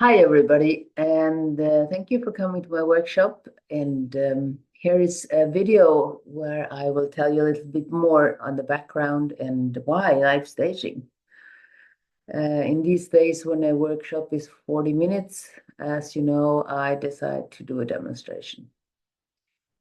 Hi, everybody, and thank you for coming to my workshop. And here is a video where I will tell you a little bit more on the background and why live staging. In these days, when a workshop is 40 minutes, as you know, I decide to do a demonstration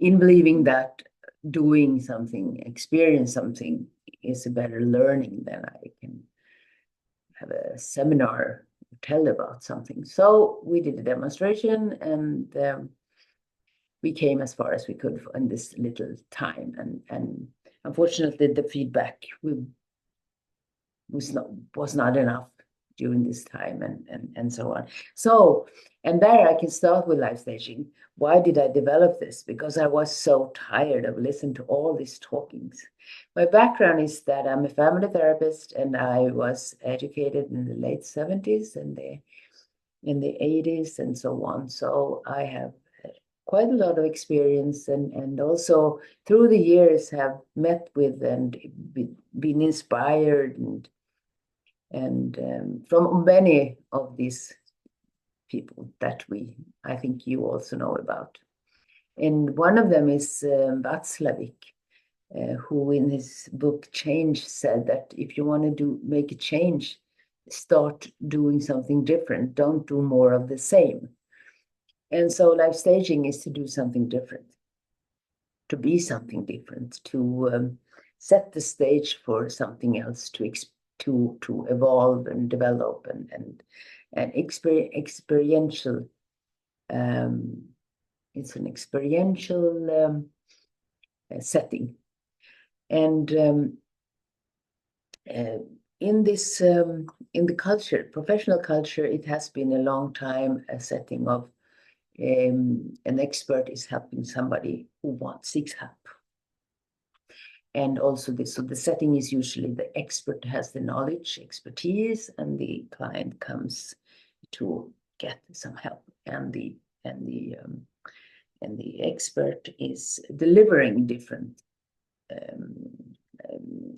in believing that doing something, experience something is a better learning than I can have a seminar tell about something. So we did a demonstration and we came as far as we could in this little time. And unfortunately, the feedback was not enough during this time and so on. So, and there I can start with live staging. Why did I develop this? Because I was so tired of listening to all these talkings. My background is that I'm a family therapist and I was educated in the late 70s and in the 80s and so on. So I have quite a lot of experience and also through the years have met with and been inspired and from many of these people that I think you also know about. And one of them is Václavic, who in his book Change said that if you want to make a change, start doing something different. Don't do more of the same. And so live staging is to do something different, to be something different, to set the stage for something else, to evolve and develop and experiential. It's an experiential setting, and in this in the culture, professional culture, it has been a long time a setting of an expert is helping somebody who seeks help. And also so the setting is usually the expert has the knowledge, expertise, and the client comes to get some help. And the expert is delivering different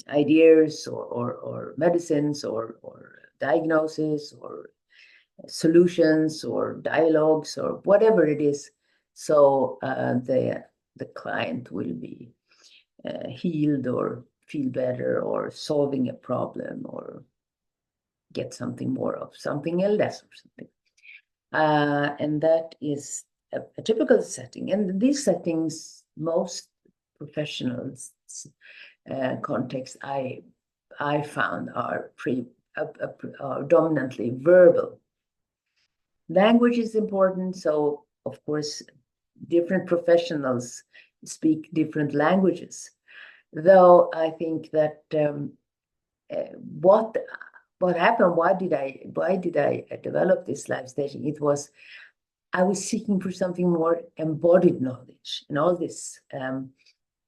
ideas or medicines or diagnosis or solutions or dialogues or whatever it is. So the client will be healed or feel better or solving a problem or get something more of something else or something. And that is a typical setting. And in these settings, most professionals contexts I found are dominantly verbal. Language is important, so of course, different professionals speak different languages. Though I think that what happened? Why did I develop this live staging? It was I was seeking for something more embodied knowledge and all this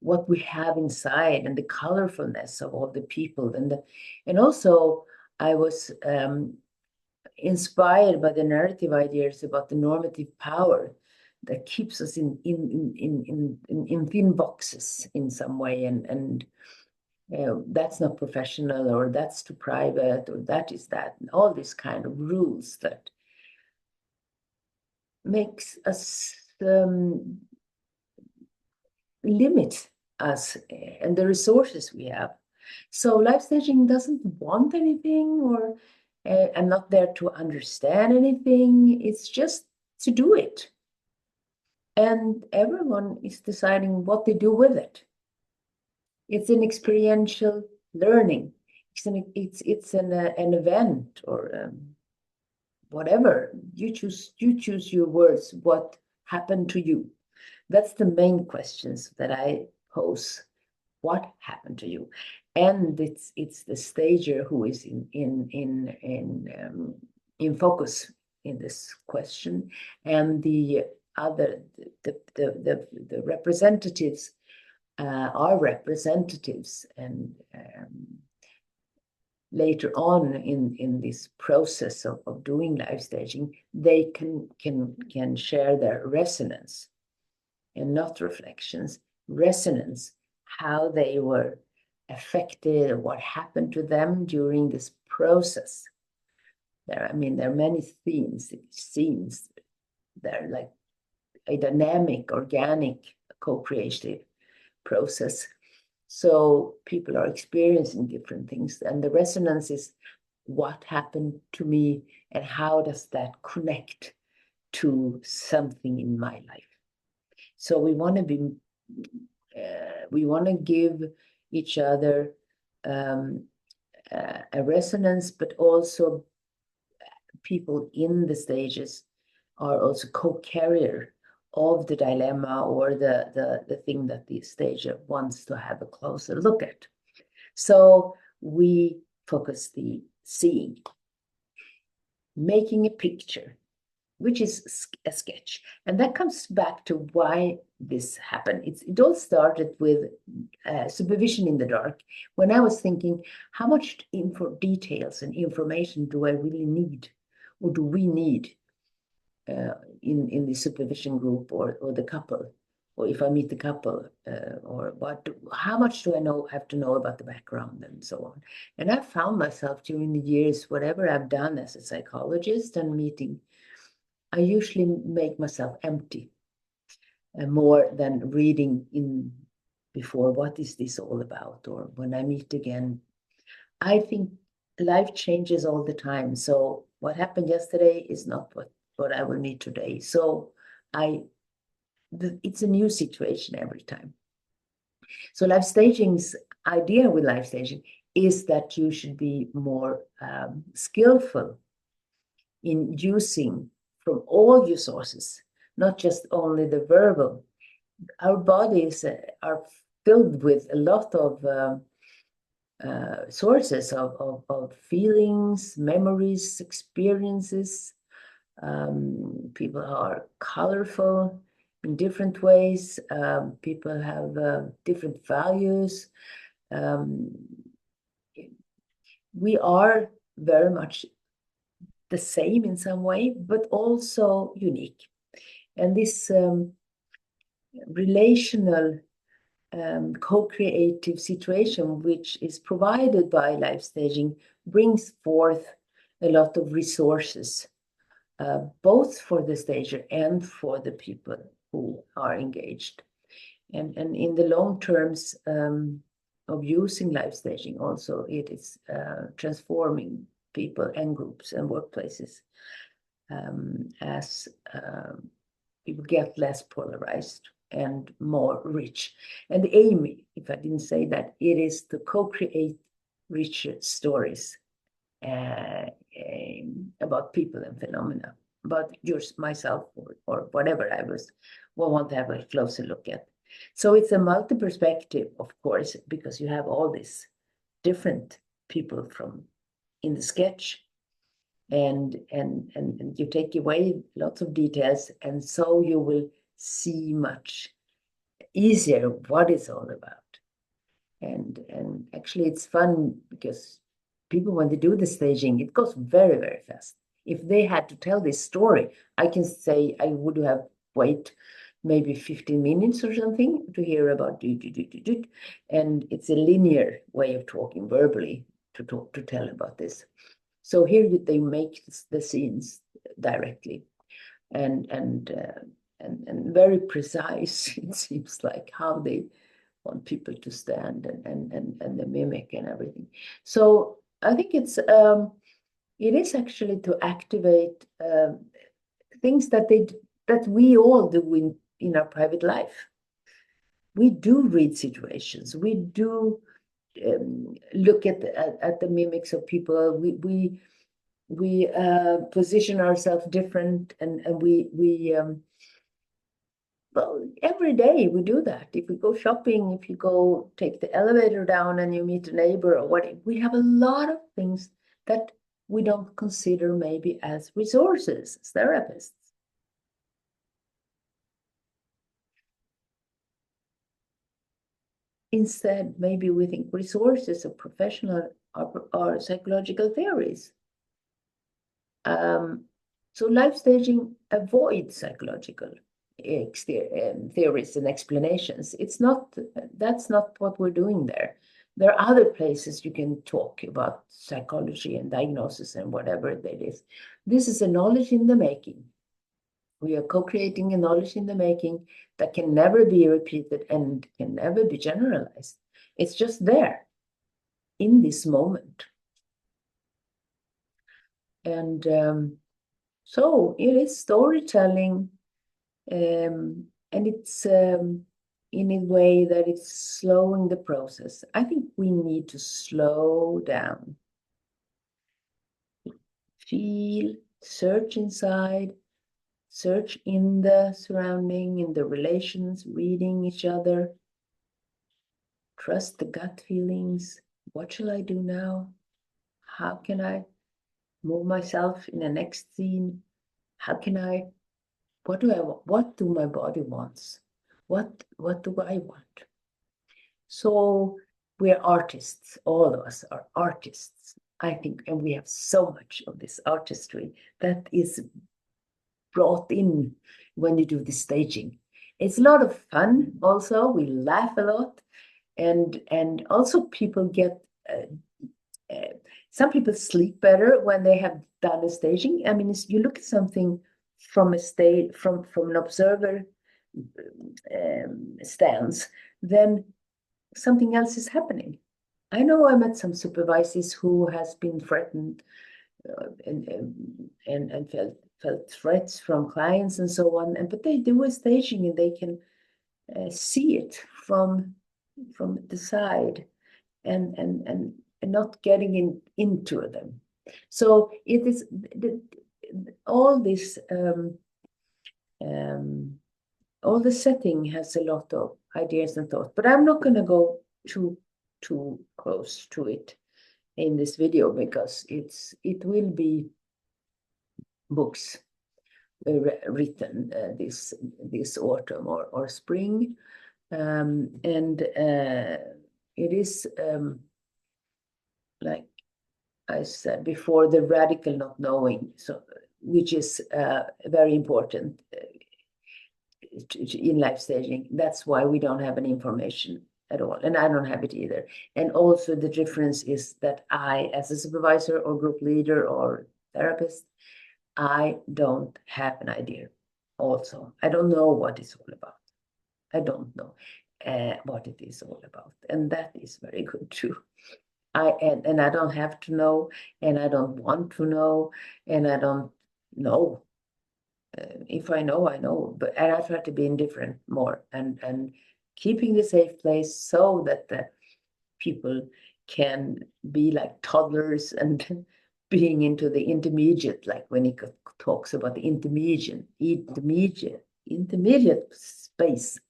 what we have inside and the colorfulness of all the people and also I was inspired by the narrative ideas about the normative power that keeps us in thin boxes in some way and that's not professional or that's too private or that is that and all these kind of rules that makes us limit us and the resources we have. So live staging doesn't want anything or I'm not there to understand anything. It's just to do it. And everyone is deciding what they do with it. It's an experiential learning. It's an event or whatever. You choose your words. What happened to you? That's the main questions that I pose. What happened to you? And it's the stager who is in focus in this question, and the other the representatives are representatives, and later on in this process of doing live staging, they can share their resonance and not reflections, resonance, how they were affected, what happened to them during this process. there. I mean, there are many scenes. They're like a dynamic, organic, co-creative process. So people are experiencing different things, and the resonance is what happened to me and how does that connect to something in my life. So we want to give each other a resonance, but also people in the stages are also co-carrier of the dilemma or the thing that the stager wants to have a closer look at. So we focus the seeing, making a picture, which is a sketch. And that comes back to why this happened. It all started with supervision in the dark, when I was thinking, how much details and information do I really need, or do we need in the supervision group or the couple, or if I meet the couple, or how much do I have to know about the background and so on. And I found myself during the years, whatever I've done as a psychologist and meeting, I usually make myself empty more than reading in before, what is this all about? Or when I meet again, I think life changes all the time. So what happened yesterday is not what I will need today. So it's a new situation every time. So life staging's idea with life staging is that you should be more skillful in using from all your sources, not just only the verbal. Our bodies are filled with a lot of sources of feelings, memories, experiences. People are colorful in different ways. People have different values. We are very much the same in some way, but also unique. And this relational co-creative situation, which is provided by life staging, brings forth a lot of resources, both for the stager and for the people who are engaged. And in the long terms of using life staging, also it is transforming people and groups and workplaces as people get less polarized and more rich. And the aim, if I didn't say that, it is to co-create richer stories about people and phenomena, about myself or whatever I want to have a closer look at. So it's a multi-perspective, of course, because you have all these different people from in the sketch, and you take away lots of details, and so you will see much easier what it's all about. And actually it's fun because people, when they do the staging, it goes very, very fast. If they had to tell this story, I can say I would have wait maybe 15 minutes or something to hear about and it's a linear way of talking verbally to tell about this. So here they make the scenes directly and very precise. It seems like how they want people to stand and the mimic and everything. So I think it is actually to activate things that we all do in our private life. We do read situations. We do look at the mimics of people. We position ourselves different, and we well, every day we do that. If we go shopping, if you go take the elevator down and you meet a neighbor or what, we have a lot of things that we don't consider maybe as resources as therapists. Instead, maybe we think resources of professional or psychological theories. So life staging avoids psychological theories and explanations. That's not what we're doing there. There are other places you can talk about psychology and diagnosis and whatever that is. This is a knowledge in the making. We are co-creating a knowledge in the making that can never be repeated and can never be generalized. It's just there in this moment. And so it is storytelling, and it's in a way that it's slowing the process. I think we need to slow down, feel, search inside, search in the surrounding, in the relations, reading each other, trust the gut feelings. What shall I do now? How can I move myself in the next scene? How can I, what do I want? What do my body wants? What do I want? So we're artists, all of us are artists, I think, and we have so much of this artistry that is brought in when you do the staging. It's a lot of fun also, we laugh a lot, and also people get, some people sleep better when they have done a staging. I mean, you look at something from a stage, from an observer stance, then something else is happening. I know I met some supervisors who has been threatened and felt threats from clients and so on, but they do a staging and they can see it from the side and not getting into them. So it is all this all the setting has a lot of ideas and thoughts, but I'm not going to go too close to it in this video because it will be books written this autumn or spring, and it is like I said before, the radical not knowing, so which is very important in life staging. That's why we don't have any information at all, and I don't have it either. And also the difference is that I, as a supervisor or group leader or therapist, I don't have an idea. Also, I don't know what it's all about. I don't know what it is all about, and that is very good too. And I don't have to know, and I don't want to know, and I don't know. If I know, I know. And I try to be indifferent more and keeping the safe place so that the people can be like toddlers and being into the intermediate, like when he talks about the intermediate space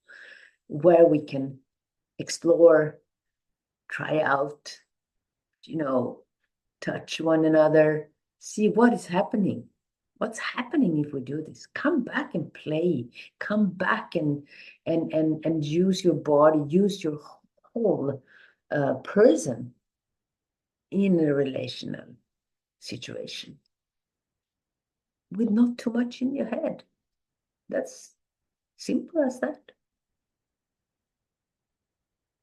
where we can explore, try out, touch one another, see what is happening. What's happening if we do this? Come back and play. Come back and use your body, use your whole person in a relational situation with not too much in your head. That's simple as that.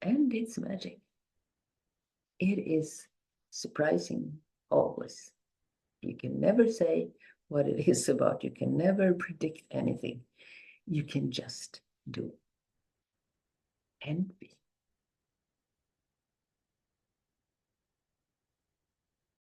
And it's magic. It is surprising always. You can never say what it is about. You can never predict anything. You can just do and be.